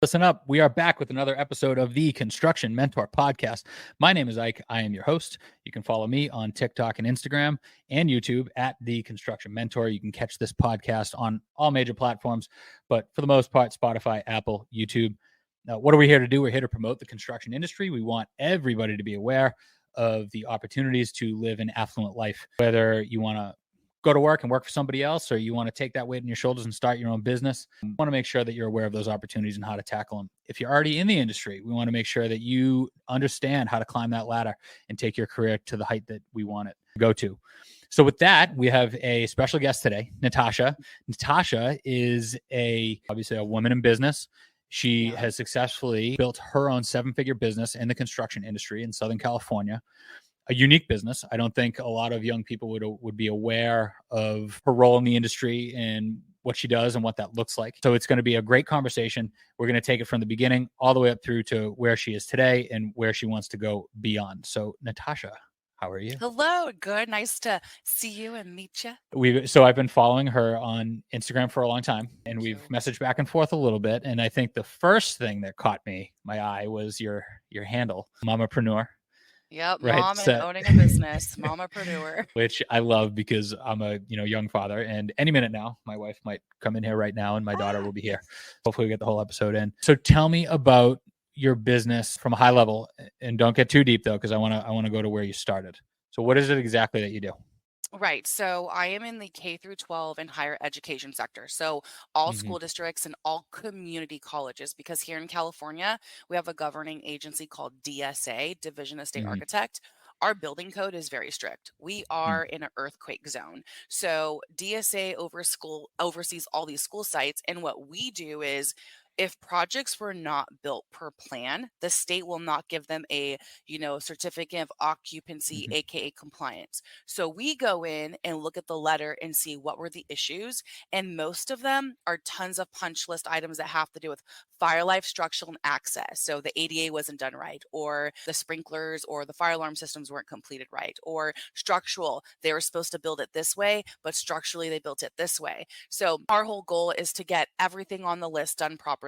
Listen up. We are back with another episode of the Construction Mentor Podcast. My name is Ike. I am your host. You can follow me on TikTok and Instagram and YouTube at the Construction Mentor. You can catch this podcast on all major platforms, but for the most part, Spotify, Apple, YouTube. Now, what are we here to do? We're here to promote the construction industry. We want everybody to be aware of the opportunities to live an affluent life, whether you want to go to work and work for somebody else, or you want to take that weight on your shoulders and start your own business. We want to make sure that you're aware of those opportunities and how to tackle them. If you're already in the industry, we want to make sure that you understand how to climb that ladder and take your career to the height that we want it to go to. So with that, we have a special guest today, Natasha. Natasha is obviously a woman in business. She has successfully built her own 7-figure business in the construction industry in Southern California. A unique business. I don't think a lot of young people would be aware of her role in the industry and what she does and what that looks like. So it's going to be a great conversation. We're going to take it from the beginning all the way up through to where she is today and where she wants to go beyond. So Natasha, how are you? Hello, good. Nice to see you and meet you. So I've been following her on Instagram for a long time, and we've messaged back and forth a little bit. And I think the first thing that caught my eye was your handle, Mamapreneur. Yep, Right. mom and owning a business, mamapreneur. Which I love because I'm a young father, and any minute now, my wife might come in here right now, and my daughter will be here. Hopefully, we get the whole episode in. So, tell me about your business from a high level, and don't get too deep though, because I want to go to where you started. So, what is it exactly that you do? Right. So I am in the K through 12 and higher education sector. So all school districts and all community colleges, because here in California, we have a governing agency called DSA, Division of State Architect. Our building code is very strict. We are in an earthquake zone. So DSA oversees all these school sites. And what we do is, if projects were not built per plan, the state will not give them a, certificate of occupancy, aka compliance. So we go in and look at the letter and see what were the issues. And most of them are tons of punch list items that have to do with fire life, structural, and access. So the ADA wasn't done right, or the sprinklers or the fire alarm systems weren't completed right, or structural, they were supposed to build it this way, but structurally they built it this way. So our whole goal is to get everything on the list done properly.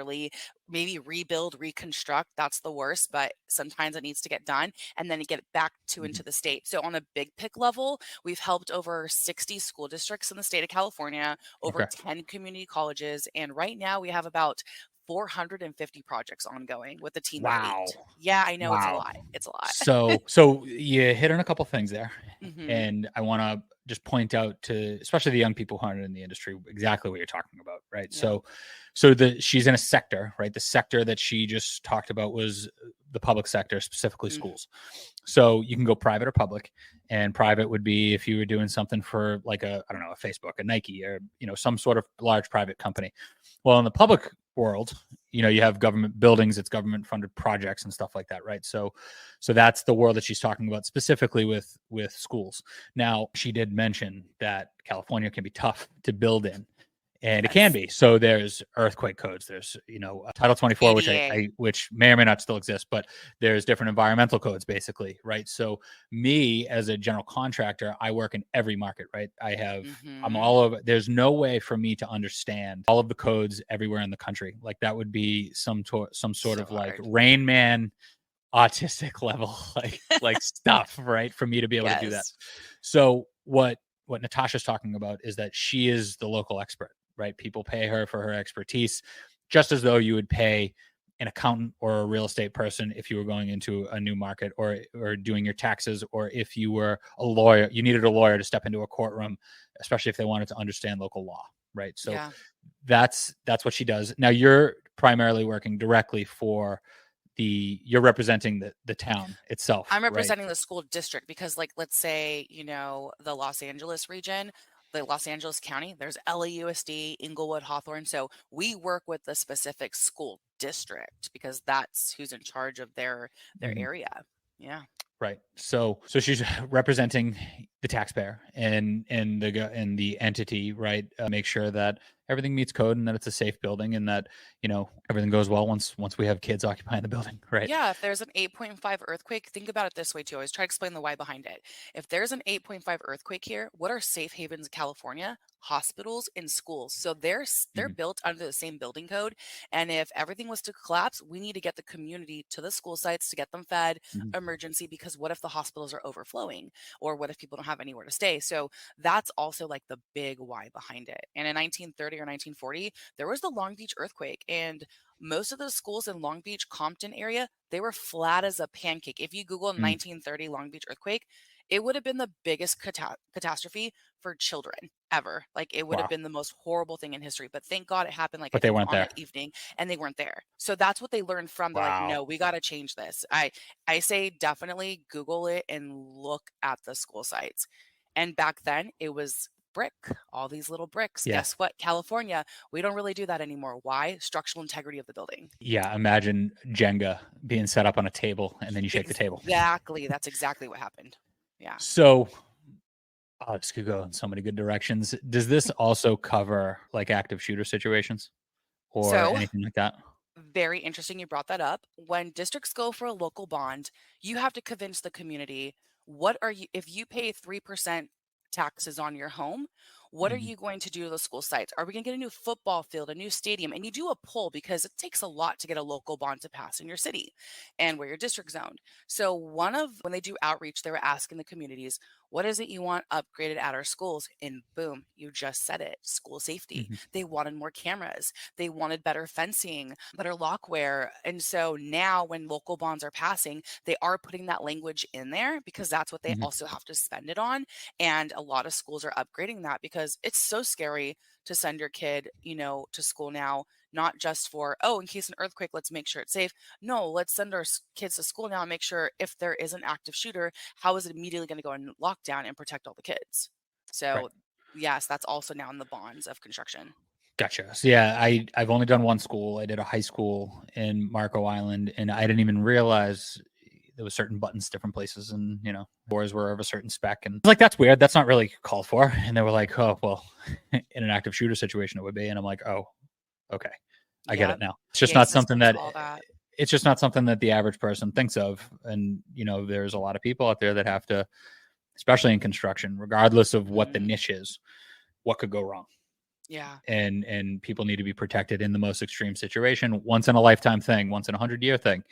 Maybe rebuild, reconstruct. That's the worst, but sometimes it needs to get done, and then get it back into the state. So on a big pick level, we've helped over 60 school districts in the state of California, over 10 community colleges, and right now we have about 450 projects ongoing with a team of 8. Yeah, I know. It's a lot. It's a lot. So you hit on a couple things there, and I want to just point out to especially the young people who aren't in the industry exactly what you're talking about, right? Yeah. So she's in a sector, right? The sector that she just talked about was the public sector, specifically schools. So you can go private or public, and private would be if you were doing something for like a Facebook, a Nike, or some sort of large private company. Well, in the public world, you have government buildings, it's government funded projects and stuff like that, right? So that's the world that she's talking about specifically with schools. Now, she did mention that California can be tough to build in, and it can be. So there's earthquake codes, there's Title 24, which may or may not still exist, but there's different environmental codes basically, right? So me as a general contractor, I work in every market, right? I'm all over. There's no way for me to understand all of the codes everywhere in the country. Like that would be some sort of like Rain Man autistic level like stuff, right? For me to be able to do that. So what Natasha's talking about is that she is the local expert, right? People pay her for her expertise, just as though you would pay an accountant or a real estate person if you were going into a new market or doing your taxes, or if you were a lawyer, you needed a lawyer to step into a courtroom, especially if they wanted to understand local law, right? So that's what she does. Now you're primarily working directly for you're representing the town itself. I'm representing the school district because, like, let's say, the Los Angeles region, the Los Angeles County, there's LAUSD, Inglewood, Hawthorne. So we work with the specific school district because that's who's in charge of their area. Yeah. Right. So she's representing the taxpayer and the entity, right? Make sure that everything meets code and that it's a safe building and that, everything goes well once we have kids occupying the building, right? Yeah, if there's an 8.5 earthquake, think about it this way too. I always try to explain the why behind it. If there's an 8.5 earthquake here, what are safe havens in California? Hospitals and schools. So they're Hmm. built under the same building code. And if everything was to collapse, we need to get the community to the school sites to get them fed, Hmm. emergency, because what if the hospitals are overflowing? Or what if people don't have anywhere to stay? So that's also like the big why behind it. And in 1930 or 1940, there was the Long Beach earthquake. And most of the schools in Long Beach, Compton area, they were flat as a pancake. If you Google Hmm. 1930 Long Beach earthquake, it would have been the biggest catastrophe for children ever. Like it would have Wow. been the most horrible thing in history. But thank God it happened, like I But they think weren't on an there. evening, and they weren't there. So that's what they learned from. They're like, Wow. no, we got to change this. I say definitely Google it and look at the school sites. And back then it was brick, all these little bricks. Yeah. Guess what? California, we don't really do that anymore. Why? Structural integrity of the building. Yeah. Imagine Jenga being set up on a table and then you shake the table. Exactly. That's exactly what happened. Yeah. So, oh, this could go in so many good directions. Does this also cover like active shooter situations or So, anything like that? very interesting you brought that up. When districts go for a local bond, you have to convince the community, what are you if you pay 3% taxes on your home, what are Hmm. you going to do to the school sites? Are we going to get a new football field, a new stadium? And you do a poll because it takes a lot to get a local bond to pass in your city and where your district zoned. So one of when they do outreach, they were asking the communities, what is it you want upgraded at our schools? And boom, you just said it, school safety. Hmm. They wanted more cameras. They wanted better fencing, better lockware. And so now when local bonds are passing, they are putting that language in there because that's what they Hmm. also have to spend it on. And a lot of schools are upgrading that because it's so scary to send your kid, to school now, not just for, oh, in case an earthquake, let's make sure it's safe. No, let's send our kids to school now and make sure if there is an active shooter, how is it immediately going to go in lockdown and protect all the kids? Right. So, yes, that's also now in the bonds of construction. Gotcha. So yeah, I've only done one school. I did a high school in Marco Island, and I didn't even realize there was certain buttons different places, and doors were of a certain spec, and I was like, that's weird. That's not really called for. And they were like, oh well, in an active shooter situation it would be, and I'm like, oh, okay, I get it Yep. now. It's just PA not something systems, that all that. it's just not something that the average person thinks of, and there's a lot of people out there that have to, especially in construction, regardless of what the Mhm. niche is, what could go wrong, Yeah. and people need to be protected in the most extreme situation, once in a lifetime thing, once in 100-year thing.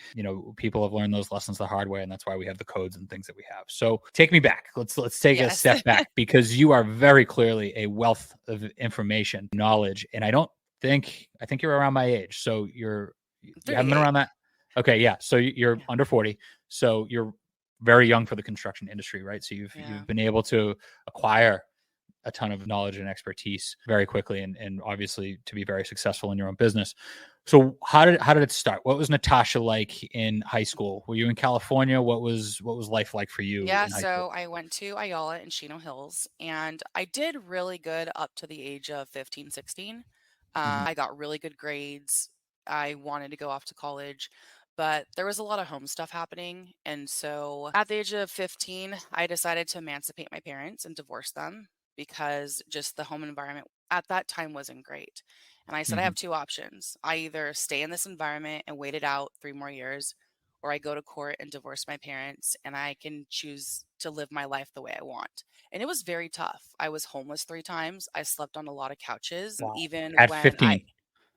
People have learned those lessons the hard way, and that's why we have the codes and things that we have. So take me back. Let's take a Yes. step back, because you are very clearly a wealth of information, knowledge, and I think you're around my age, so you haven't been 38. around that. Okay, yeah, so you're Yeah. under 40, so you're very young for the construction industry, right? So Yeah. you've been able to acquire a ton of knowledge and expertise very quickly, and obviously to be very successful in your own business. So how did it start? What was Natasha like in high school? Were you in California? What was life like for you Yeah, in high school? so I went to Ayala in Chino Hills and I did really good up to the age of 15, 16. Hmm. I got really good grades. I wanted to go off to college, but there was a lot of home stuff happening. And so at the age of 15, I decided to emancipate my parents and divorce them because just the home environment at that time wasn't great. And I said, I Hmm. have two options. I either stay in this environment and wait it out 3 more years, or I go to court and divorce my parents and I can choose to live my life the way I want. And it was very tough. I was homeless 3 times. I slept on a lot of couches. Wow. Even At when I 15.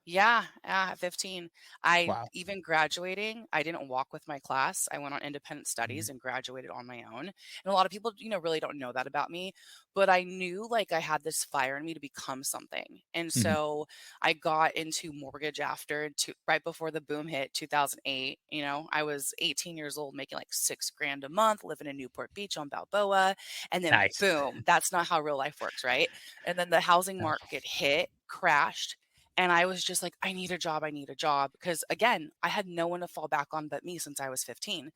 yeah, at 15. I Wow. even graduating, I didn't walk with my class. I went on independent Mhm. studies and graduated on my own. And a lot of people, really don't know that about me, but I knew like I had this fire in me to become something. And Mhm. so I got into mortgage right before the boom hit 2008. I was 18 years old making like 6 grand a month, living in Newport Beach on Balboa. And then Nice. boom, that's not how real life works, right? And then the housing Yeah. market hit, crashed, and I was just like, I need a job. I need a job. Because again, I had no one to fall back on but me since I was 15.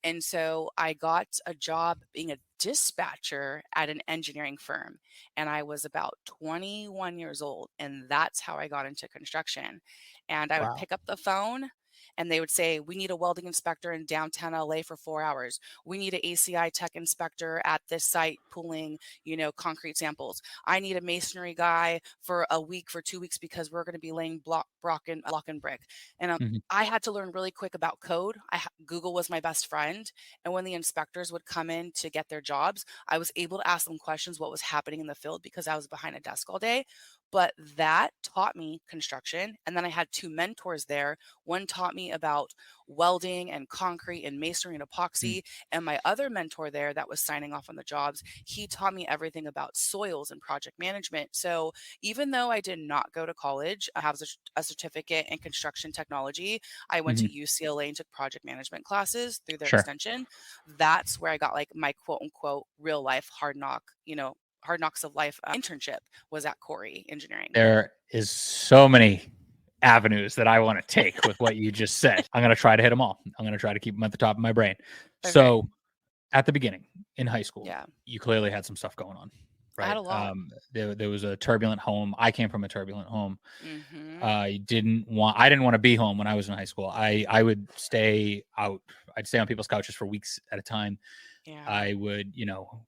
And so I got a job being a dispatcher at an engineering firm. And I was about 21 years old. And that's how I got into construction. And I would Wow. pick up the phone and they would say, we need a welding inspector in downtown LA for 4 hours. We need an ACI tech inspector at this site pulling, concrete samples. I need a masonry guy for a week, for 2 weeks, because we're going to be laying block and brick. And Mhm. I had to learn really quick about code. Google was my best friend. And when the inspectors would come in to get their jobs, I was able to ask them questions what was happening in the field because I was behind a desk all day. But that taught me construction. And then I had two mentors there. One taught me about welding and concrete and masonry and Mm. epoxy. And my other mentor there that was signing off on the jobs, he taught me everything about soils and project management. So even though I did not go to college, I have a certificate in construction technology. I went to Mhm. UCLA and took project management classes through their Sure. extension. That's where I got like my quote unquote real life hard knocks of life internship was at Corey Engineering. There is so many avenues that I want to take with what you just said. I'm going to try to hit them all. I'm going to try to keep them at the top of my brain. Okay. So, at the beginning in high school, Yeah. you clearly had some stuff going on, I had right? a lot. There was a turbulent home. I came from a turbulent home. Mhm. I didn't want to be home when I was in high school. I would stay out. I'd stay on people's couches for weeks at a time. Yeah. I would,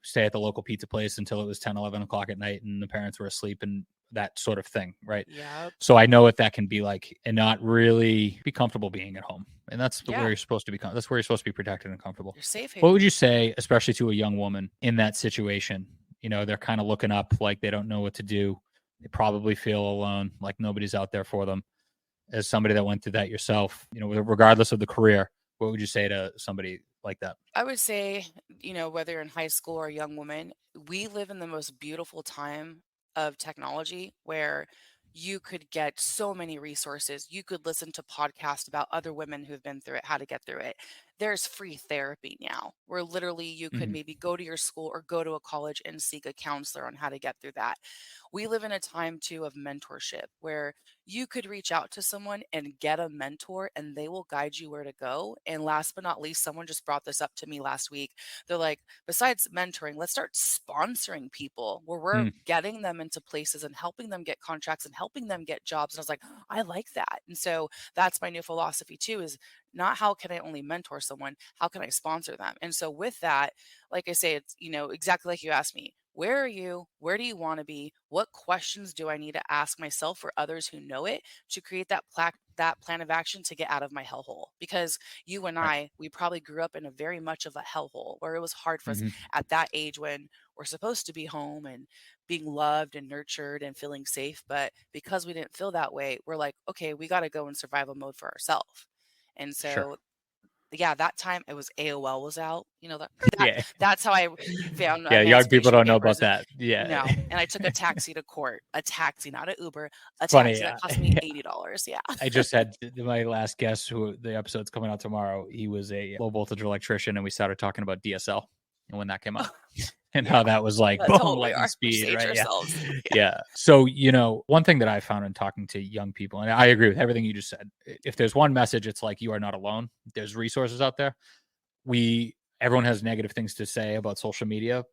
stay at the local pizza place until it was 10, 11 o'clock at night and the parents were asleep and that sort of thing. Right. Yep. So I know what that can be like and not really be comfortable being at home. And that's where Yeah. you're supposed to be. That's where you're supposed to be protected and comfortable. Your safe What would haven. you say, especially to a young woman in that situation? They're kind of looking up like they don't know what to do. They probably feel alone, like nobody's out there for them. As somebody that went through that yourself, regardless of the career, what would you say to somebody like that? I would say, whether you're in high school or a young woman, we live in the most beautiful time of technology where you could get so many resources. You could listen to podcasts about other women who've been through it, how to get through it. There's free therapy now where literally you could Mhm. maybe go to your school or go to a college and seek a counselor on how to get through that. We live in a time too of mentorship where you could reach out to someone and get a mentor and they will guide you where to go. And last but not least, someone just brought this up to me last week. They're like, besides mentoring, let's start sponsoring people where we're Mm. getting them into places and helping them get contracts and helping them get jobs. And I was like, I like that. And so that's my new philosophy too, is not how can I only mentor someone, how can I sponsor them? And so with that, like I say, it's, exactly like you asked me, where are you? Where do you want to be? What questions do I need to ask myself or others who know it to create that plan of action to get out of my hellhole? Because you and Right. we probably grew up in a very much of a hellhole where it was hard for us Mhm. at that age when we're supposed to be home and being loved and nurtured and feeling safe. But because we didn't feel that way, we're like, okay, we got to go in survival mode for ourselves. And Sure. so yeah, that time it was AOL was out. That Yeah. that's how I found Yeah. Young people Emancipation don't know Papers. about that. Yeah. No, and I took a taxi to court, a taxi, not an Uber, a Funny. taxi that cost me $80. Yeah. I just had my last guest who the episode's coming out tomorrow. He was a low voltage electrician and we started talking about DSL and when that came out. And Yeah, how that was like that's boom, how old we lightning are. We just speed, age right? Yeah. ourselves. Yeah. Yeah. So, one thing that I found in talking to young people, and I agree with everything you just said. If there's one message, it's like you are not alone. There's resources out there. Everyone has negative things to say about social media,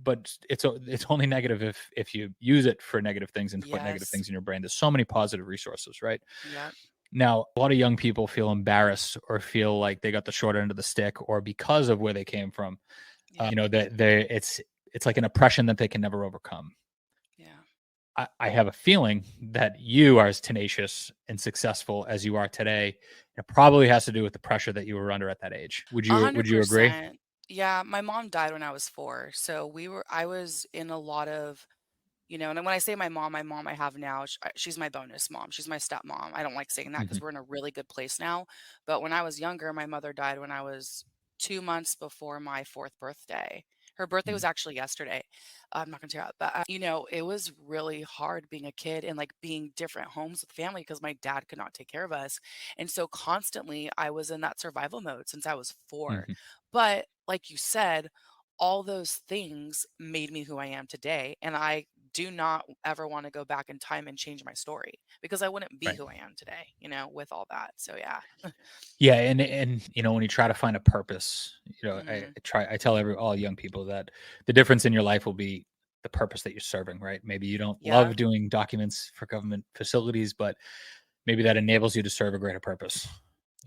but it's only negative if you use it for negative things and to put negative Yes. things in your brain. There's so many positive resources, right? Yep. Now, a lot of young people feel embarrassed or feel like they got the short end of the stick, or because of where they came from, Yeah. that it's like an oppression that they can never overcome. Yeah. I have a feeling that you are as tenacious and successful as you are today. It probably has to do with the pressure that you were under at that age. Would you agree? 100%. Yeah, my mom died when I was 4. So I was in a lot of, and when I say my mom I have now, she's my bonus mom. She's my stepmom. I don't like saying that because Hmm. we're in a really good place now. But when I was younger, my mother died when I was 2 months before my fourth birthday. Her birthday was actually yesterday. I'm not gonna tell you, but it was really hard being a kid and like being different homes with family because my dad could not take care of us, and so constantly I was in that survival mode since I was 4. Hmm. But like you said, all those things made me who I am today, and I do not ever want to go back in time and change my story because I wouldn't be Right. who I am today, with all that. So yeah. Yeah, and when you try to find a purpose, Mhm. I tell all young people that the difference in your life will be the purpose that you're serving, right? Maybe you don't Yeah. love doing documents for government facilities, but maybe that enables you to serve a greater purpose.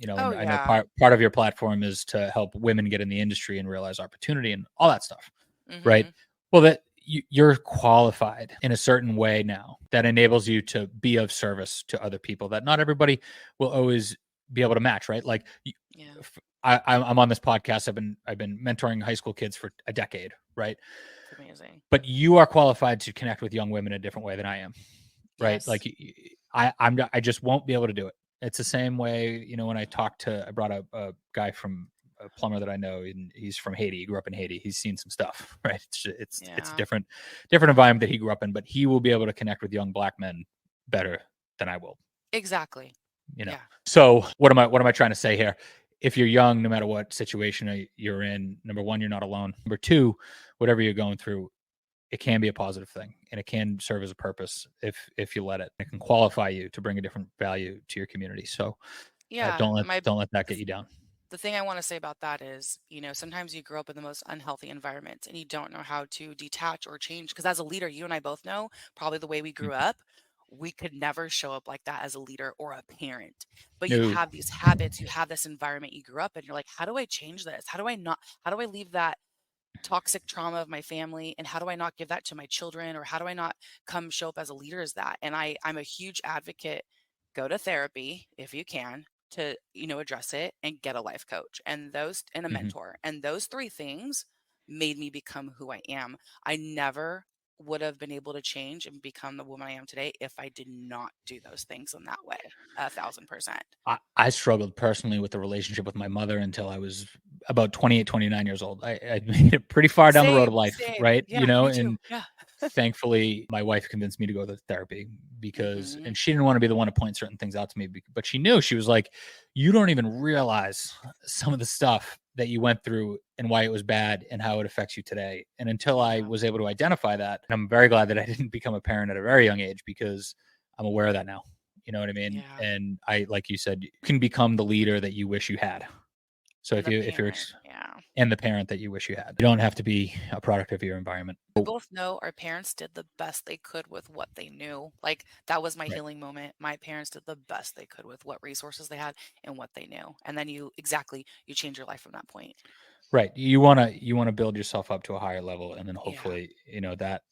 And Oh, I know yeah. part of your platform is to help women get in the industry and realize opportunity and all that stuff, right? Mhm. Well, that you're qualified in a certain way now that enables you to be of service to other people that not everybody will always be able to match, right? Like Yeah. I'm on this podcast. I've been mentoring high school kids for a decade, right? It's amazing. But you are qualified to connect with young women in a different way than I am, right? Yes. Like I just won't be able to do it. It's the same way, when I brought a guy from a plumber that I know, and he's from Haiti. He grew up in Haiti. He's seen some stuff, right? It's Yeah. different environment that he grew up in, but he will be able to connect with young Black men better than I will. Exactly. Yeah. So what am I trying to say here? If you're young, no matter what situation you're in, number one, you're not alone. Number two, whatever you're going through, it can be a positive thing, and it can serve as a purpose if you let it. It can qualify you to bring a different value to your community. So Yeah. don't let that get you down. The thing I want to say about that is, sometimes you grow up in the most unhealthy environments and you don't know how to detach or change. Because as a leader, you and I both know probably the way we grew Mhm. up, we could never show up like that as a leader or a parent. But you No. have these habits, you have this environment you grew up in. You're like, how do I change this? How do I leave that toxic trauma of my family, and how do I not give that to my children, or how do I not come show up as a leader as that? And I'm a huge advocate, go to therapy if you can, to address it, and get a life coach and a Mhm. mentor, and those three things made me become who I am. I never would have been able to change and become the woman I am today if I did not do those things in that way. 1,000%. I struggled personally with the relationship with my mother until I was about 28, 29 years old. I made it pretty far down the road of Same, life, same. right? Yeah, me too. And Yeah. thankfully my wife convinced me to go to therapy Hmm. and she didn't want to be the one to point certain things out to me, but she knew. She was like, you don't even realize some of the stuff that you went through and why it was bad and how it affects you today. And until I Yeah. was able to identify that, I'm very glad that I didn't become a parent at a very young age, because I'm aware of that now. You know what I mean? Yeah. And like you said, you can become the leader that you wish you had. So And the if you're parent, yeah. and the parent that you wish you had, you don't have to be a product of your environment. We Oh, both know our parents did the best they could with what they knew. Like, that was my right. healing moment. My parents did the best they could with what resources they had and what they knew. And then you change your life from that point. Right. You wanna build yourself up to a higher level, and then Yeah. hopefully,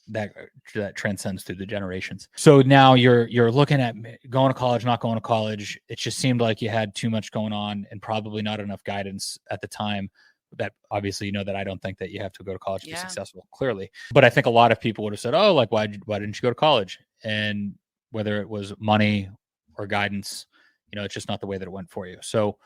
that transcends through the generations. So now you're looking at going to college, not going to college. It just seemed like you had too much going on and probably not enough guidance at the time. That obviously, that I don't think that you have to go to college to be Yeah. successful, clearly. But I think a lot of people would have said, "Oh, like why didn't you go to college?" And whether it was money or guidance, it's just not the way that it went for you. So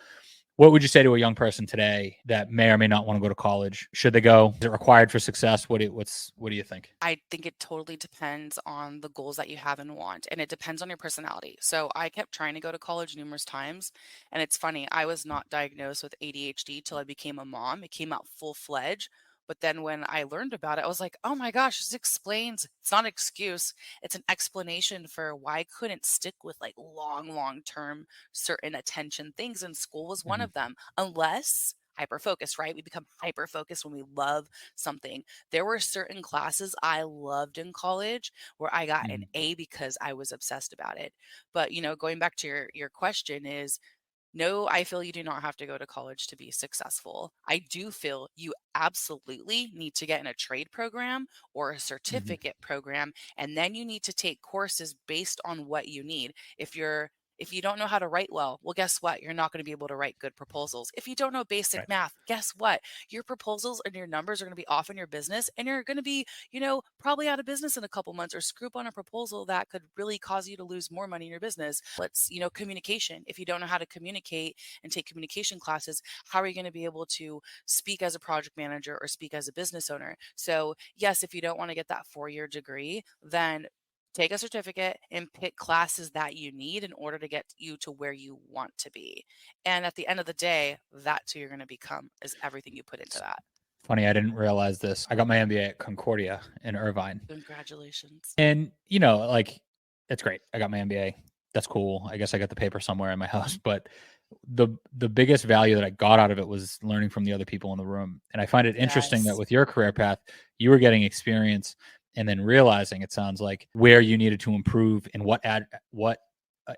what would you say to a young person today that may or may not want to go to college? Should they go? Is it required for success? What do you think? I think it totally depends on the goals that you have and want, and it depends on your personality. So I kept trying to go to college numerous times, and it's funny, I was not diagnosed with ADHD till I became a mom. It came out full fledged. But then when I learned about it, I was like, oh my gosh, this explains, it's not an excuse. It's an explanation for why I couldn't stick with like long term certain attention things. And school was one Mhm. of them, unless hyper focused, right? We become hyper focused when we love something. There were certain classes I loved in college where I got an Mhm. A because I was obsessed about it. But, going back to your question is, no, I feel you do not have to go to college to be successful. I do feel you absolutely need to get in a trade program or a Mhm. certificate program, and then you need to take courses based on what you need. If you don't know how to write well, guess what? You're not going to be able to write good proposals. If you don't know basic Right. math, guess what? Your proposals and your numbers are going to be off in your business, and you're going to be, probably out of business in a couple months, or screw up on a proposal that could really cause you to lose more money in your business. Communication. If you don't know how to communicate and take communication classes, how are you going to be able to speak as a project manager or speak as a business owner? So, yes, if you don't want to get that 4-year degree, then take a certificate and pick classes that you need in order to get you to where you want to be. And at the end of the day, that's who you're going to become, is everything you put into It's that. funny, I didn't realize this. I got my MBA at Concordia in Irvine. Congratulations. And, like, that's great. I got my MBA. That's cool. I guess I got the paper somewhere in my house, but the biggest value that I got out of it was learning from the other people in the room. And I find it interesting that Yes. with your career path, you were getting experience and then realizing, it sounds like, where you needed to improve and what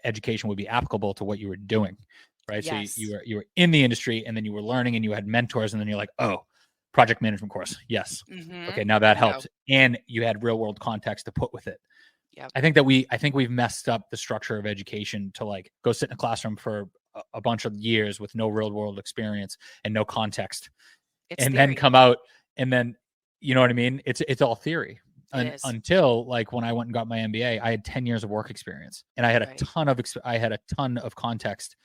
education would be applicable to what you were doing. right? So Yes. you were in the industry, and then you were learning, and you had mentors, and then you're like, oh, project management course, yes, okay, now that Bingo. helps, and you had real world context to put with it. Yep. I think we've messed up the structure of education to like go sit in a classroom for a bunch of years with no real world experience and no context, It's and then theory. come out, and then you know what I mean? It's all theory. It is. Until like when I went and got my MBA, I had 10 years of work experience, and I had Right. a ton of context,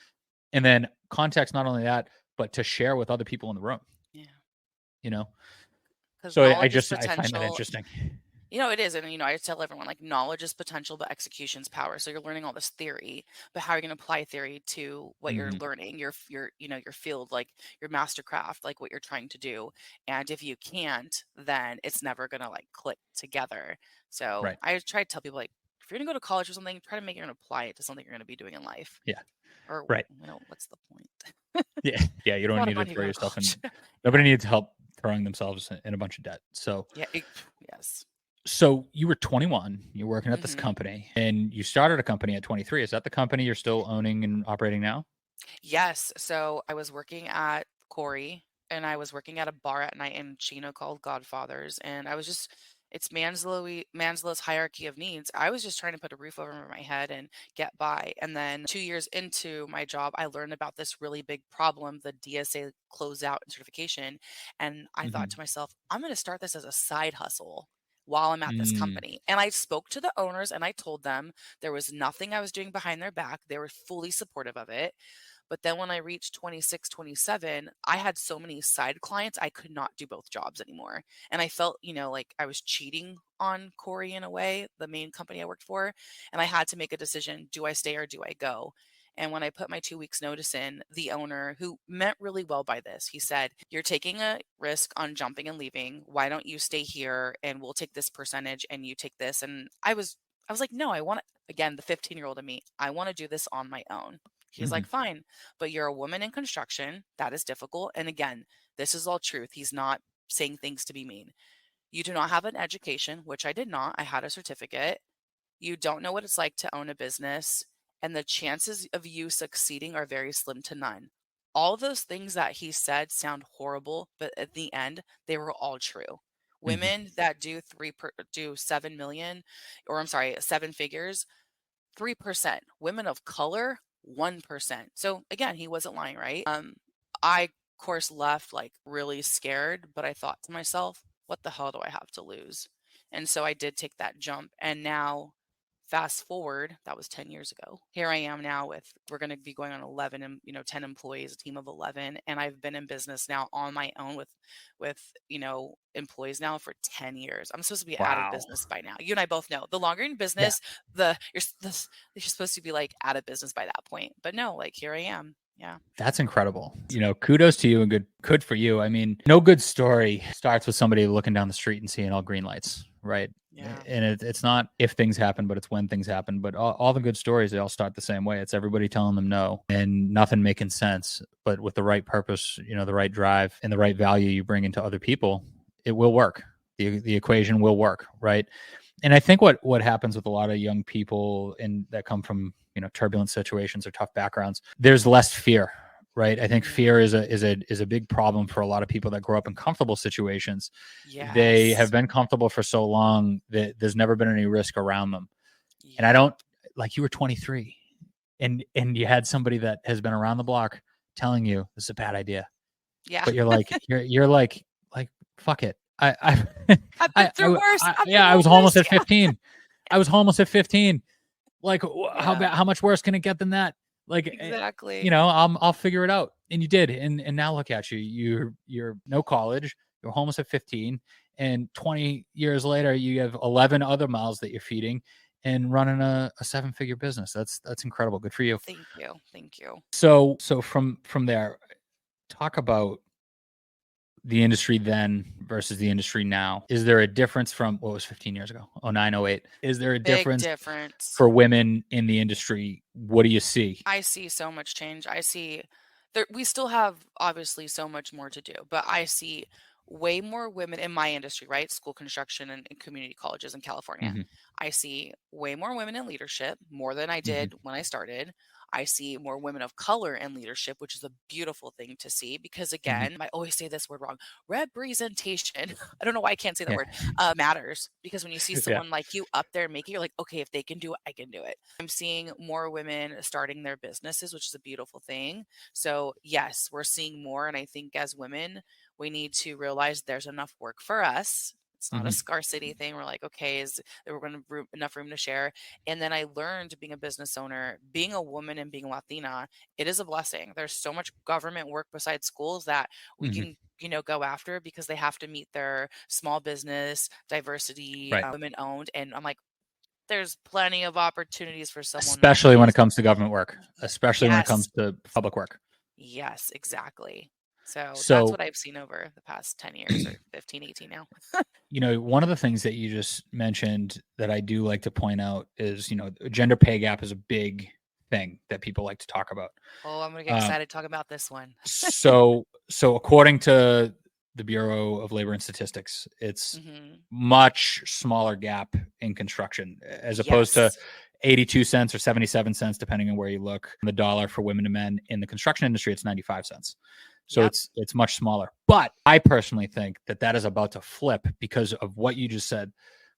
and then context, not only that, but to share with other people in the room, Yeah. you know. Because So knowledge is I find that potential. interesting. It is. And, I tell everyone like knowledge is potential, but execution's power. So you're learning all this theory, but how are you going to apply theory to what you're Mm-hmm. learning, your field, like your mastercraft, like what you're trying to do. And if you can't, then it's never going to like click together. So Right. I try to tell people like, if you're going to go to college or something, try to make it and apply it to something you're going to be doing in life. Yeah. Or, Right. what's the point? Yeah. Yeah. You A don't lot of need to money to throw go to yourself in. college. Nobody Yeah. needs help throwing themselves in a bunch of debt. So, Yeah. Yes. so you were 21, you're working at this hmm company, and you started a company at 23. Is that the company you're still owning and operating now? Yes. So I was working at Corey and I was working at a bar at night in Chino called Godfathers. And I was just, it's Maslow's hierarchy of needs. I was just trying to put a roof over my head and get by. And then 2 years into my job, I learned about this really big problem, the DSA closeout and certification. And I thought Mm-hmm. to myself, I'm going to start this as a side hustle while I'm at this Mm, company. And I spoke to the owners and I told them there was nothing I was doing behind their back. They were fully supportive of it. But then when I reached 26, 27, I had so many side clients, I could not do both jobs anymore. And I felt, like I was cheating on Corey in a way, the main company I worked for. And I had to make a decision, do I stay or do I go? And when I put my 2 weeks notice in, the owner, who meant really well by this, he said, you're taking a risk on jumping and leaving. Why don't you stay here and we'll take this percentage and you take this? And I was like, no, I want to, again, the 15-year-old of me, I want to do this on my own. He's mhm, like, fine, but you're a woman in construction. That is difficult. And again, this is all truth. He's not saying things to be mean. You do not have an education, which I did not. I had a certificate. You don't know what it's like to own a business, and the chances of you succeeding are very slim to none. All those things that he said sound horrible, but at the end, they were all true. mhm, Women that do 7 million, or I'm sorry, seven figures, 3%. Women of color, 1%. So again, he wasn't lying, right? I of course left like really scared, but I thought to myself, what the hell do I have to lose? And so I did take that jump. And now fast forward, that was 10 years ago. Here I am now with, we're going to be going on 11 and 10 employees, a team of 11, and I've been in business now on my own with employees now for 10 years. I'm supposed to be out of wow. business by now. You and I both know. The longer in Yeah. business, you're supposed to be like out of business by that point. But no, like here I am. Yeah. That's incredible. Kudos to you, and good for you. I mean, no good story starts with somebody looking down the street and seeing all green lights, right? Yeah. And it's not if things happen, but it's when things happen. But all the good stories, they all start the same way. It's everybody telling them no and nothing making sense. But with the right purpose, the right drive and the right value you bring into other people, it will work. The equation will work, right? And I think what happens with a lot of young people that come from turbulent situations or tough backgrounds, there's less fear, right? I think Mhm. fear is a big problem for a lot of people that grow up in comfortable situations. They have Yes. been comfortable for so long that there's never been any risk around them. And I Yep. don't, like, you were 23 and you had somebody that has been around the block telling you this is a bad idea, Yeah. but you're like fuck it. I've been through worse. I've been I was homeless homeless. at Yeah. 15. I was homeless at 15. Like, Yeah. how much worse can it get than that? Like, Exactly. I'll figure it out. And you did. And now look at you. You're no college. You're homeless at 15, and 20 years later, you have 11 other mouths that you're feeding and running a 7-figure business. That's incredible. Good for you. Thank you. Thank you. So from there, talk about the industry then versus the industry now. Is there a difference from what was 15 years ago? Oh, 908. Is there a Big difference difference. for women in the industry? What do you see? I see so much change. I see there we still have obviously so much more to do, but I see way more women in my industry, right? School construction and community colleges in California. Mm-hmm. I see way more women in leadership, more than I Mm-hmm. did when I started. I see more women of color in leadership, which is a beautiful thing to see because, Mm-hmm. again, I always say this word wrong, representation. I don't know why I can't say that Yeah. word, matters because when you see Yeah. someone like you up there making, you're like, okay, if they can do it, I can do it. I'm seeing more women starting their businesses, which is a beautiful thing. So, yes, we're seeing more. And I think as women, we need to realize there's enough work for us. It's not a Mm-hmm. scarcity thing. We're like, okay, is there going to enough room to share? And then I learned being a business owner, being a woman and being Latina, it is a blessing. There's so much government work besides schools that we Mm-hmm. can, go after because they have to meet their small business diversity, Right. women owned. And I'm like, there's plenty of opportunities for someone that Especially when it is. comes to government work, especially when it comes Yes. to public work. Yes, exactly. So that's So, what I've seen over the past 10 years or 15, 18 now. one of the things that you just mentioned that I do like to point out is, gender pay gap is a big thing that people like to talk about. Oh, I'm gonna get Um, excited talking about this one. so according to the Bureau of Labor and Statistics, it's Hmm. much smaller gap in construction as opposed to Yes. 82 cents or 77 cents, depending on where you look. The dollar for women and men in the construction industry, it's 95 cents. So Yep. it's much smaller. But I personally think that is about to flip because of what you just said.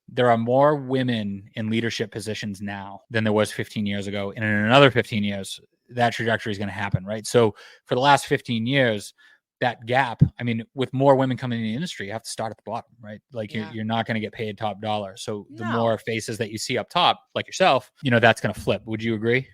There are more women in leadership positions now than there was 15 years ago. And in another 15 years, that trajectory is going to happen, right? So for the last 15 years, that gap, I mean, with more women coming in the industry, you have to start at the bottom, right? Like Yeah. you're not going to get paid top dollar. So the No. more faces that you see up top, like yourself, that's going to flip. Would you agree?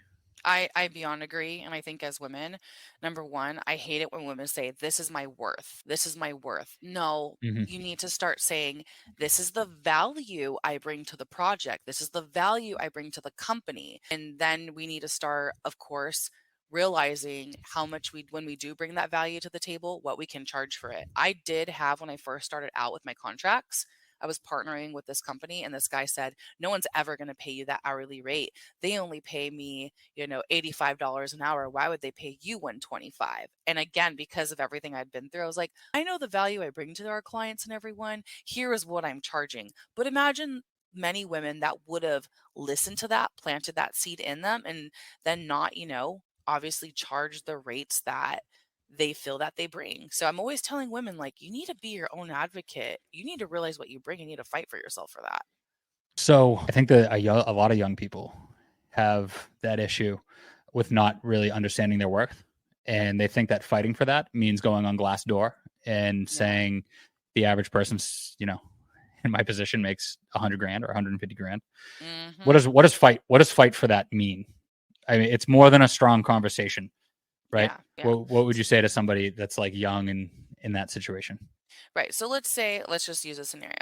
I beyond agree. And I think as women, number one, I hate it when women say, this is my worth. This is my worth. No, Mm-hmm. you need to start saying, this is the value I bring to the project. This is the value I bring to the company. And then we need to start, of course, realizing how much when we do bring that value to the table, what we can charge for it. I did have, when I first started out with my contracts, I was partnering with this company, and this guy said, no one's ever going to pay you that hourly rate. They only pay me, $85 an hour. Why would they pay you 125? And again, because of everything I'd been through, I was like, I know the value I bring to our clients and everyone. Here is what I'm charging. But imagine many women that would have listened to that, planted that seed in them, and then not, obviously charge the rates that they feel that they bring. So I'm always telling women, like, you need to be your own advocate. You need to realize what you bring. You need to fight for yourself for that. So I think that a lot of young people have that issue with not really understanding their worth. And they think that fighting for that means going on Glassdoor and Yeah. saying the average person's, in my position makes 100 grand or 150 grand. Hmm. What does fight for that mean? I mean, it's more than a strong conversation, right? Yeah. Yeah. What would you say to somebody that's like young and in that situation? Right. So let's just use a scenario.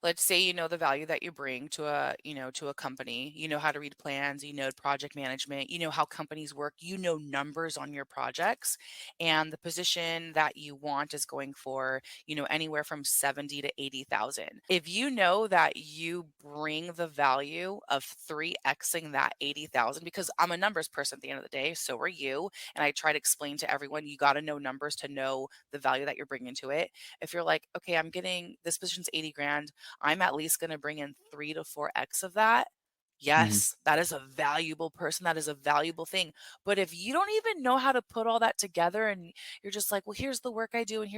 Let's say you know the value that you bring to a company. You know how to read plans, you know project management, you know how companies work, you know numbers on your projects, and the position that you want is going for, anywhere from 70 to 80,000. If you know that you bring the value of 3xing that 80,000, because I'm a numbers person at the end of the day, so are you, and I try to explain to everyone you got to know numbers to know the value that you're bringing to it. If you're like, okay, I'm getting this position's 80 grand, I'm at least going to bring in 3 to 4x of that. Mm-hmm. Yes, that is a valuable person. That is a valuable thing. But if you don't even know how to put all that together and you're just like, well, here's the work I do, and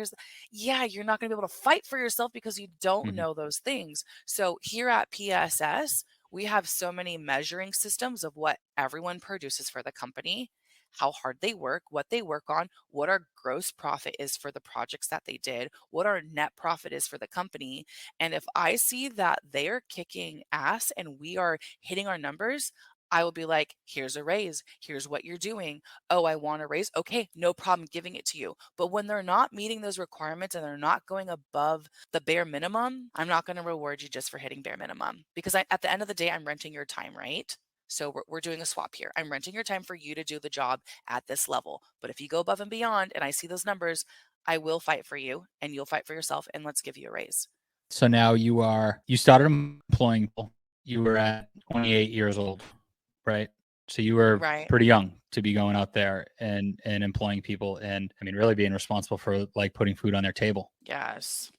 yeah, you're not going to be able to fight for yourself because you don't Mm-hmm. know those things. So here at PSS, we have so many measuring systems of what everyone produces for the company, how hard they work, what they work on, what our gross profit is for the projects that they did, what our net profit is for the company. And if I see that they are kicking ass and we are hitting our numbers, I will be like, here's a raise. Here's what you're doing. Oh, I want a raise. Okay, no problem giving it to you. But when they're not meeting those requirements and they're not going above the bare minimum, I'm not going to reward you just for hitting bare minimum because at the end of the day, I'm renting your time, right? So we're doing a swap here. I'm renting your time for you to do the job at this level. But if you go above and beyond and I see those numbers, I will fight for you and you'll fight for yourself and let's give you a raise. So now you started employing people. You were at 28 years old, right? So you were Right. pretty young to be going out there and employing people, and I mean really being responsible for like putting food on their table. Yes.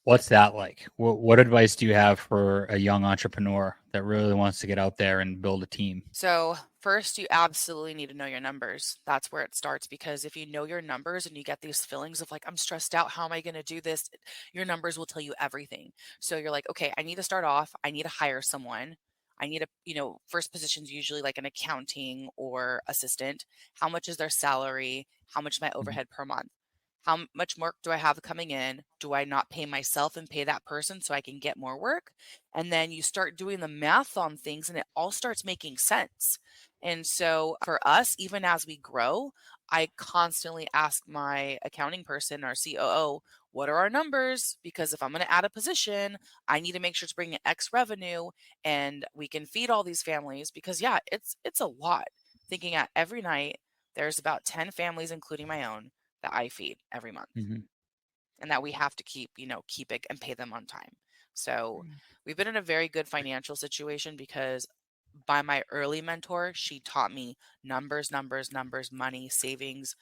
What's that like? What advice do you have for a young entrepreneur that really wants to get out there and build a team? So, first, you absolutely need to know your numbers. That's where it starts because if you know your numbers and you get these feelings of like, I'm stressed out, how am I going to do this? Your numbers will tell you everything. So, you're like, okay, I need to start off, I need to hire someone. I need a, first position's usually like an accounting or assistant. How much is their salary? How much is my Mhm. overhead per month? How much work do I have coming in? Do I not pay myself and pay that person so I can get more work? And then you start doing the math on things and it all starts making sense. And so for us, even as we grow, I constantly ask my accounting person, our COO, what are our numbers? Because if I'm going to add a position, I need to make sure it's bringing X revenue and we can feed all these families because yeah, it's a lot. Thinking at every night, there's about 10 families, including my own, that I feed every month Mhm. and that we have to keep it and pay them on time. So we've been in a very good financial situation because by my early mentor, she taught me numbers, numbers, numbers, money, savings,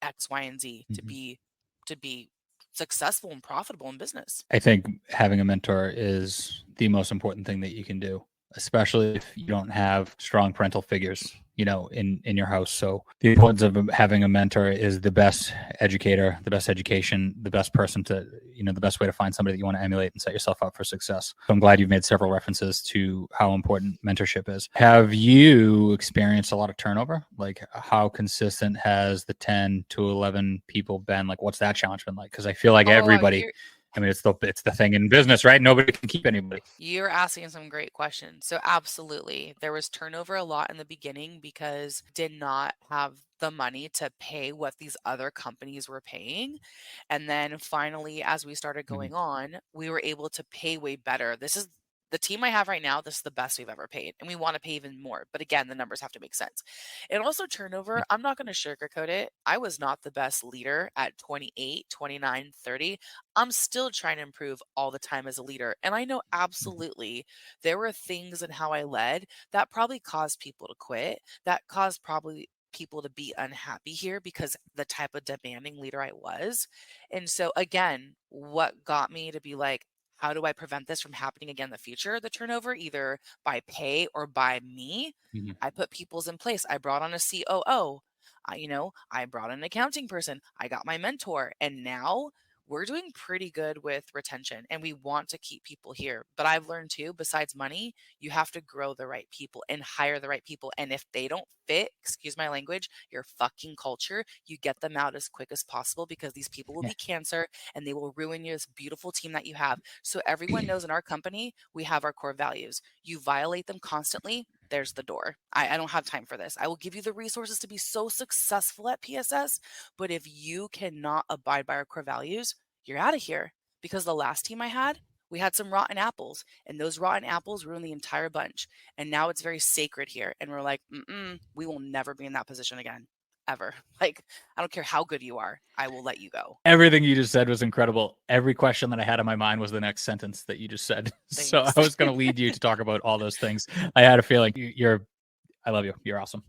X, Y, and Z Mhm. to be successful and profitable in business. I think having a mentor is the most important thing that you can do, especially if you don't have strong parental figures, in your house. So the importance of having a mentor is the best educator, the best education, the best person to, the best way to find somebody that you want to emulate and set yourself up for success. So I'm glad you've made several references to how important mentorship is. Have you experienced a lot of turnover? Like how consistent has the 10 to 11 people been? Like what's that challenge been like? Because I feel like Oh, everybody, I mean, it's the thing in business, right? Nobody can keep anybody. you're asking some great questions. So absolutely, there was turnover a lot in the beginning because did not have the money to pay what these other companies were paying. And then finally, as we started Mhm. going on, we were able to pay way better. This is the team I have right now. This is the best we've ever paid. And we want to pay even more. But again, the numbers have to make sense. And also turnover, I'm not going to sugarcoat it. I was not the best leader at 28, 29, 30. I'm still trying to improve all the time as a leader. And I know Mhm. absolutely there were things in how I led that probably caused people to quit, that caused probably people to be unhappy here because the type of demanding leader I was. And so, again, what got me to be like, how do I prevent this from happening again in the future? The turnover, either by pay or by me. Mhm. I put people's in place. I brought on a COO. I brought an accounting person. I got my mentor. And now we're doing pretty good with retention and we want to keep people here. But I've learned too, besides money, you have to grow the right people and hire the right people. And if they don't fit, excuse my language, your fucking culture, you get them out as quick as possible because these people will Yeah. be cancer and they will ruin this beautiful team that you have. So everyone knows in our company, we have our core values. You violate them constantly, there's the door. I don't have time for this. I will give you the resources to be so successful at PSS, but if you cannot abide by our core values, you're out of here. Because the last team I had, we had some rotten apples, and those rotten apples ruined the entire bunch. And now it's very sacred here. And we're like, we will never be in that position again, ever. Like, I don't care how good you are, I will let you go. Everything you just said was incredible. Every question that I had in my mind was the next sentence that you just said. So Thanks. I was going to lead you to talk about all those things. I had a feeling I love you. You're awesome.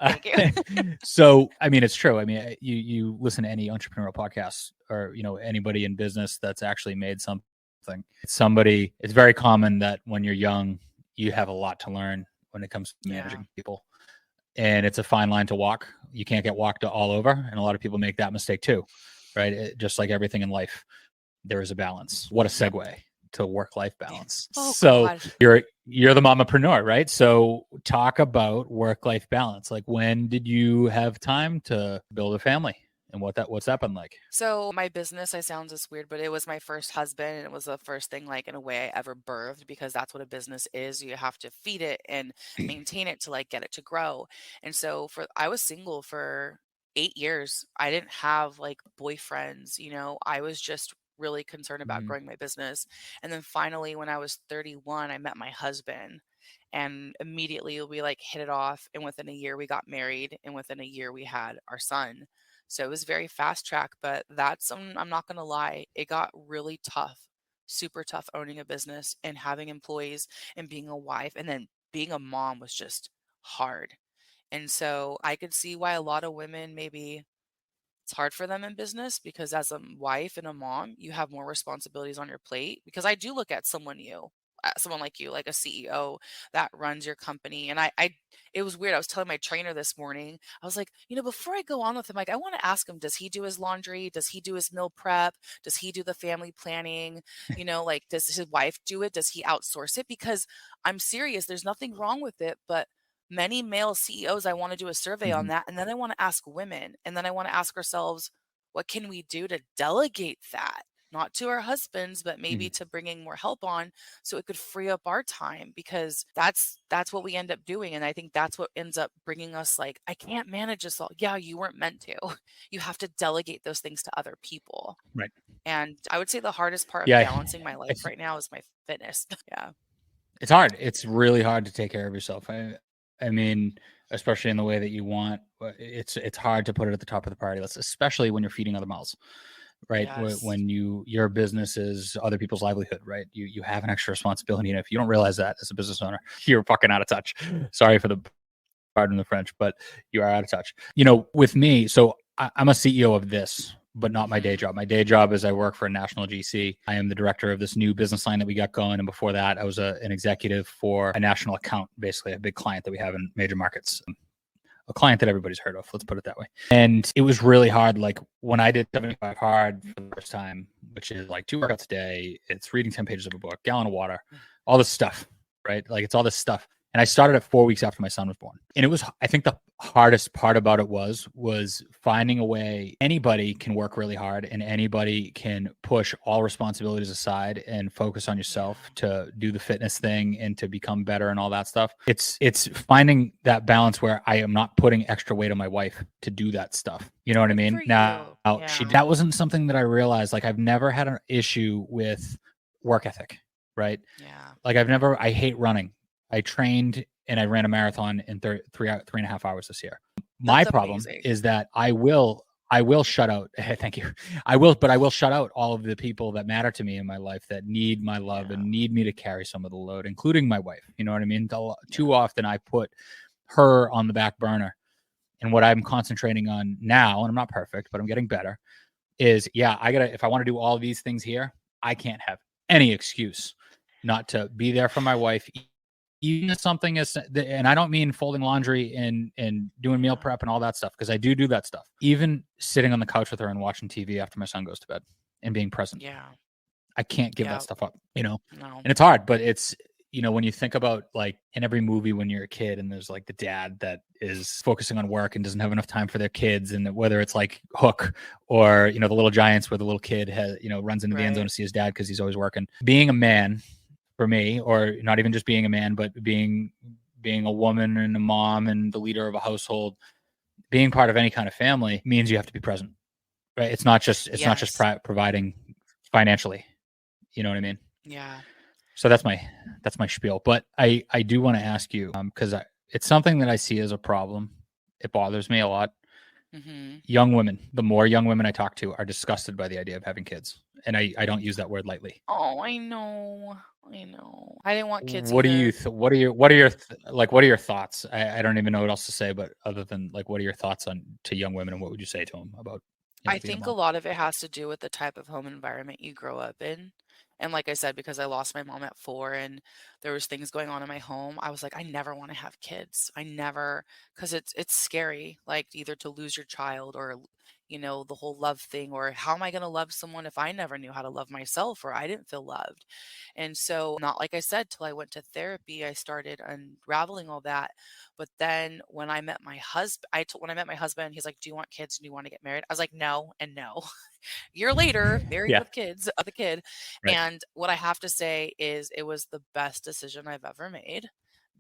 Thank you. So, I mean, it's true. I mean, you listen to any entrepreneurial podcasts or, anybody in business that's actually made something. It's very common that when you're young, you have a lot to learn when it comes to Yeah. managing people. And it's a fine line to walk. You can't get walked all over. And a lot of people make that mistake too, right? Just like everything in life, there is a balance. What a Yep. segue to work-life balance. Oh, So God. you're the mamapreneur, right? So talk about work-life balance. Like when did you have time to build a family and what's that been like? So my business, I sound this weird, but it was my first husband and it was the first thing like in a way I ever birthed because that's what a business is. You have to feed it and maintain it to like get it to grow. And so for I was single for 8 years. I didn't have like boyfriends, I was just really concerned about Mhm. growing my business. And then finally when I was 31, I met my husband and immediately we like hit it off and within a year we got married and within a year we had our son. So it was very fast track, but I'm not going to lie, it got really tough, super tough owning a business and having employees and being a wife. And then being a mom was just hard. And so I could see why a lot of women maybe it's hard for them in business because as a wife and a mom, you have more responsibilities on your plate. Because I do look at someone like you, like a CEO that runs your company. And it was weird. I was telling my trainer this morning, I was like, before I go on with him, like, I want to ask him, does he do his laundry? Does he do his meal prep? Does he do the family planning? Like, does his wife do it? Does he outsource it? Because I'm serious, there's nothing wrong with it, but many male CEOs, I want to do a survey on Mhm. that. And then I want to ask women. And then I want to ask ourselves, what can we do to delegate that? Not to our husbands, but maybe Mhm. to bringing more help on so it could free up our time because that's what we end up doing. And I think that's what ends up bringing us like, I can't manage this all. Yeah, you weren't meant to. You have to delegate those things to other people. Right. And I would say the hardest part of Yeah. balancing my I life th right now is my fitness. Yeah. It's hard. It's really hard to take care of yourself. I mean, especially in the way that you want. It's hard to put it at the top of the priority list, especially when you're feeding other mouths, right? Yes. When your business is other people's livelihood, right? You have an extra responsibility, and if you don't realize that as a business owner, you're fucking out of touch. Sorry for the pardon the French, but you are out of touch. With me, so I'm a CEO of this, but not my day Hmm. job. My day job is I work for a national GC. I am the director of this new business line that we got going. And before that, I was an executive for a national account, basically a big client that we have in major markets. A client that everybody's heard of, let's put it that way. And it was really hard. Like when I did 75 hard for the first time, which is like 2 workouts a day, it's reading 10 pages of a book, gallon of water, all this stuff, right? Like it's all this stuff. And I started at 4 weeks after my son was born. And it was, I think the hardest part about it was finding a way. Anybody can work really hard and anybody can push all responsibilities aside and focus on Yeah. yourself to do the fitness thing and to become better and all that stuff. It's finding that balance where I am not putting extra weight on my wife to do that stuff. You know what I Good for mean? Now, you. she Yeah. that wasn't something that I realized. Like I've never had an issue with work ethic, right? Yeah. Like I hate running. I trained and I ran a marathon in 3.5 hours this year. My That's problem amazing. is that I will shut out. Thank you. I will shut out all of the people that matter to me in my life that need my love Yeah. and need me to carry some of the load, including my wife. You know what I mean? Too Yeah. often I put her on the back burner. And what I'm concentrating on now, and I'm not perfect, but I'm getting better, is yeah, if I want to do all these things here, I can't have any excuse not to be there for my wife. Even if something is, and I don't mean folding laundry and doing meal Yeah. prep and all that stuff, because I do that stuff. Even sitting on the couch with her and watching TV after my son goes to bed and being present, Yeah. I can't give that Yeah. stuff up. No. And it's hard, but when you think about like in every movie when you're a kid and there's like the dad that is focusing on work and doesn't have enough time for their kids, and whether it's like Hook or, the Little Giants where the little kid runs into the end zone Right. to see his dad because he's always working. Being a man for me, or not even just being a man, but being a woman and a mom and the leader of a household, being part of any kind of family means you have to be present, right? It's not just Yes. providing financially. You know what I mean? Yeah. So that's my spiel. But I do want to ask you, because it's something that I see as a problem. It bothers me a lot. Hmm. Young women, the more young women I talk to, are disgusted by the idea of having kids, and I don't use that word lightly. Oh, I know. I know. I didn't want kids What do you either. th- what are your thoughts? I don't even know what else to say, but other than like, what are your thoughts on to young women, and what would you say to them about I being a think a mom? lot of it has to do with the type of home environment you grow up in. And like I said, because I lost my mom at 4 and there was things going on in my home, I was like, I never want to have kids. I never, because it's scary, like either to lose your child or the whole love thing, or how am I going to love someone if I never knew how to love myself or I didn't feel loved. And so, not like I said, till I went to therapy, I started unraveling all that. But then when I met my husband, when I met my husband, he's like, "Do you want kids? Do you want to get married?" I was like, "No and no." Year later, married Yeah, with kids, with a kid. right. And what I have to say is it was the best decision I've ever made.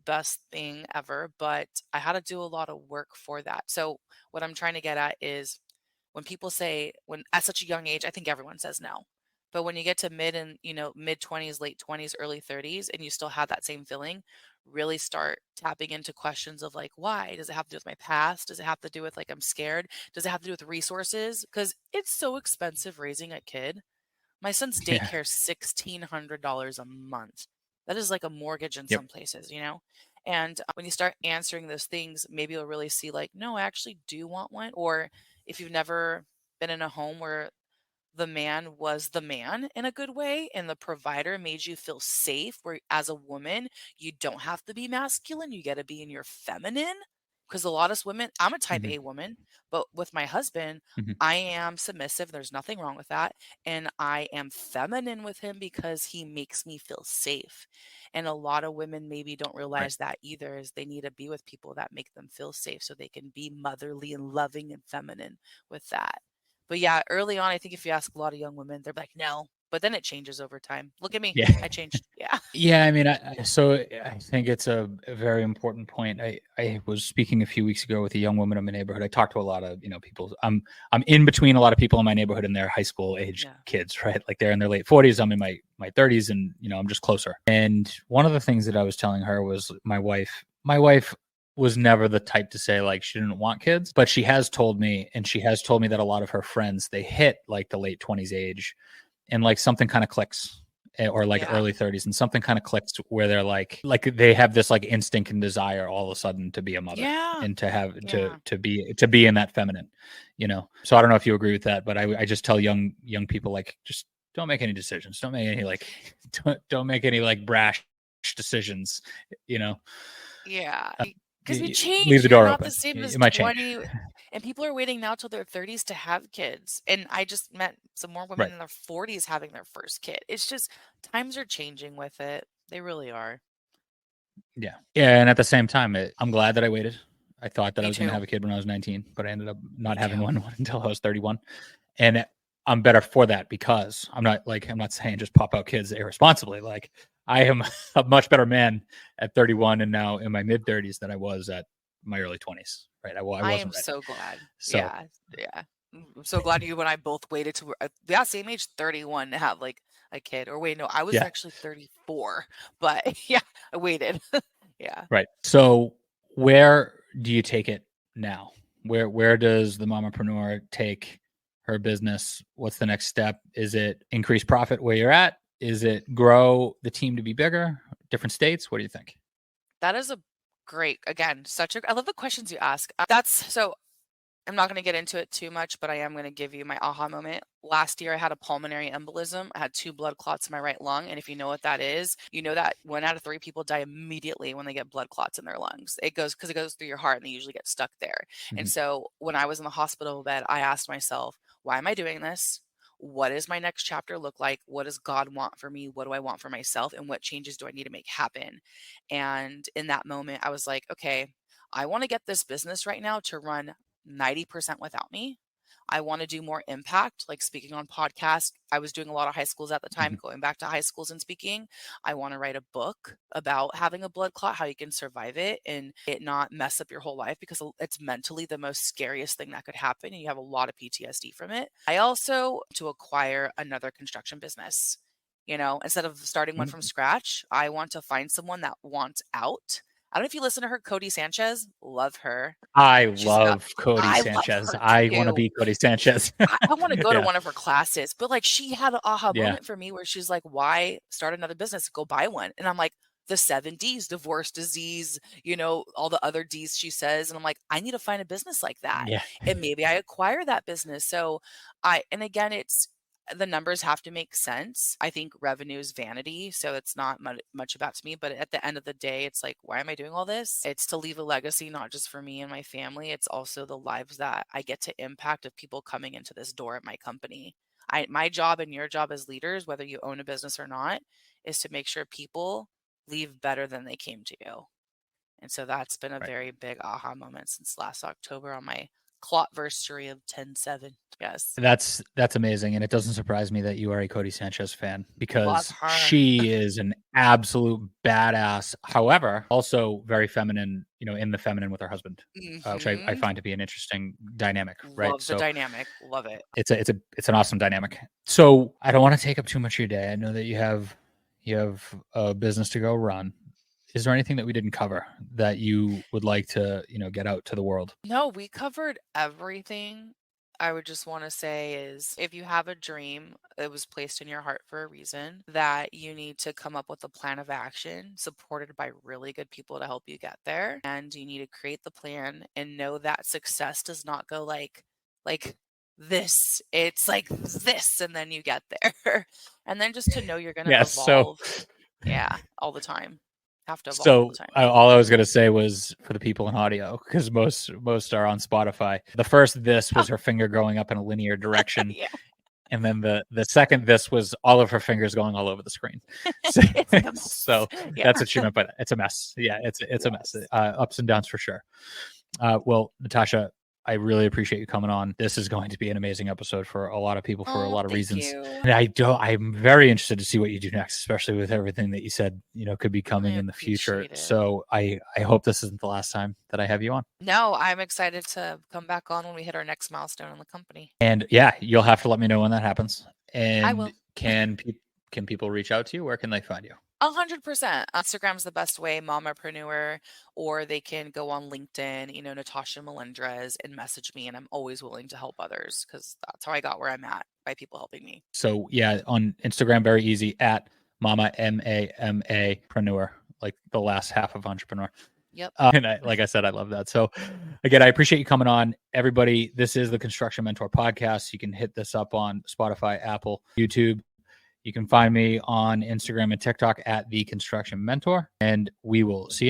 Best thing ever, but I had to do a lot of work for that. So what I'm trying to get at is when people say when at such a young age, I think everyone says no. But when you get to mid 20s, late 20s, early 30s and you still have that same feeling, really start tapping into questions of like why? Does it have to do with my past? Does it have to do with like I'm scared? Does it have to do with resources? Because it's so expensive raising a kid. My son's Yeah. daycare is $1,600 a month. That is like a mortgage in Yep. some places. And when you start answering those things, maybe you'll really see like, no, I actually do want one. Or if you've never been in a home where the man was the man in a good way and the provider made you feel safe, where as a woman you don't have to be masculine, you get to be in your feminine. Because a lot of women, I'm a type Hmm. A woman, but with my husband, Hmm. I am submissive, there's nothing wrong with that, and I am feminine with him because he makes me feel safe. And a lot of women maybe don't Right. realize that either, is they need to be with people that make them feel safe so they can be motherly and loving and feminine with that. But yeah, early on, I think if you ask a lot of young women, they're like, "No." But then it changes over time. Look at me. Yeah. I changed. Yeah. Yeah, I mean, so I think it's a very important point. I was speaking a few weeks ago with a young woman in my neighborhood. I talk to a lot of, people. I'm in between a lot of people in my neighborhood and their high school age Yeah. kids, right? Like they're in their late 40s. I'm in my 30s, and I'm just closer. And one of the things that I was telling her was my wife was never the type to say like she didn't want kids, but she has told me, and she has told me that a lot of her friends, they hit like the late 20s age, and like something kind of clicks, or like Yeah. early 30s, and something kind of clicks where they're like they have this like instinct and desire all of a sudden to be a mother, Yeah. and to have Yeah. to be in that feminine. So I don't know if you agree with that, but I just tell young people, like, just don't make any decisions, don't make any like don't make any like brash decisions, you know Yeah. uh, Because we leave change. the You're door not the open. same as It might change. 20. And people are waiting now till their 30s to have kids. And I just met some more women Right. in their 40s having their first kid. It's just times are changing with it. They really are. Yeah. Yeah. And at the same time, I'm glad that I waited. I thought that I Me was going to too. have a kid when I was 19, but I ended up Me not having too. one until I was 31. And I'm better for that, because I'm not saying just pop out kids irresponsibly. Like, I am a much better man at 31 and now in my mid 30s than I was at my early 20s. Right. I I am wasn't ready. so glad. So, Yeah, yeah. I'm so glad you and I both waited to yeah, same age, 31, to have like a kid. Or wait, no, I was yeah. actually 34, but yeah, I waited. Yeah. Right. So, where do you take it now? Where does the momopreneur take her business? What's the next step? Is it increase profit where you're at? Is it grow the team to be bigger? Different states? What do you think? That is a great, again, I love the questions you ask. That's so I'm not going to get into it too much, but I am going to give you my aha moment. Last year, I had a pulmonary embolism. I had 2 blood clots in my right lung. And if you know what that is, you know that 1 out of 3 people die immediately when they get blood clots in their lungs. It goes because it goes through your heart and they usually get stuck there. And Mhm. so when I was in the hospital bed, I asked myself, why am I doing this? What does my next chapter look like? What does God want for me? What do I want for myself? And what changes do I need to make happen? And in that moment, I was like, okay, I want to get this business right now to run 90% without me. I want to do more impact, like speaking on podcasts. I was doing a lot of high schools at the time, Mhm. going back to high schools and speaking. I want to write a book about having a blood clot, how you can survive it and it not mess up your whole life, because it's mentally the most scariest thing that could happen. And you have a lot of PTSD from it. I also to acquire another construction business. Instead of starting one from Mhm. scratch, I want to find someone that wants out. I don't know if you listen to her, Cody Sanchez. Love her. I She's got love Cody I love Sanchez. her I want to too. be Cody Sanchez. I wanna go to Yeah. one of her classes, but, like, she had an aha Yeah. moment for me where she's like, "Why start another business? Go buy one." And I'm like, "The 7 Ds, divorce, disease, all the other Ds," she says, and I'm like, "I need to find a business like that, Yeah. and maybe I acquire that business." So, and again, it's the numbers have to make sense. I think revenue is vanity, so it's not much about to me, but at the end of the day, it's like, why am I doing all this? It's to leave a legacy, not just for me and my family. It's also the lives that I get to impact of people coming into this door at my company. My job and your job as leaders, whether you own a business or not, is to make sure people leave better than they came to you. And so that's been a Right. very big aha moment since last October on my clotversary of 10/7. Yes. That's amazing, and it doesn't surprise me that you are a Cody Sanchez fan, Love because her. she is an absolute badass. However, also very feminine, in the feminine with her husband, which I Mhm. find to be an interesting dynamic, right? Love the So dynamic. Love it. it's an awesome dynamic. So I don't want to take up too much of your day. I know that you have a business to go run. Is there anything that we didn't cover that you would like to get out to the world? No, we covered everything. I would just want to say is if you have a dream, it was placed in your heart for a reason, that you need to come up with a plan of action supported by really good people to help you get there. And you need to create the plan and know that success does not go like this. It's like this, and then you get there. And then just to know you're going to Yes. So evolve. Yeah, all the time. Have to evolve all the So time. all I was going to say was for the people in audio, because most are on Spotify. The first this was her finger going up in a linear direction, Yeah. and then the second this was all of her fingers going all over the screen. So, It's a mess. so Yeah. that's what she meant by that. It's a mess. Yeah, it's a mess. Ups and downs for sure. Well, Natasha, I really appreciate you coming on. This is going to be an amazing episode for a lot of people for a lot of Thank reasons. you. And I'm very interested to see what you do next, especially with everything that you said, could be coming in the future. Appreciate it. So I hope this isn't the last time that I have you on. No, I'm excited to come back on when we hit our next milestone in the company. And yeah, you'll have to let me know when that happens. And I will. can people reach out to you? Where can they find you? 100%. Instagram's the best way, Mamapreneur, or they can go on LinkedIn, Natasha Melendrez, and message me. And I'm always willing to help others because that's how I got where I'm at, by people helping me. So yeah, on Instagram, very easy, at Mama MAMA Preneur, like the last half of entrepreneur. Yep. And like I said, I love that. So again, I appreciate you coming on. Everybody, this is the Construction Mentor Podcast. You can hit this up on Spotify, Apple, YouTube. You can find me on Instagram and TikTok at The Construction Mentor, and we will see you.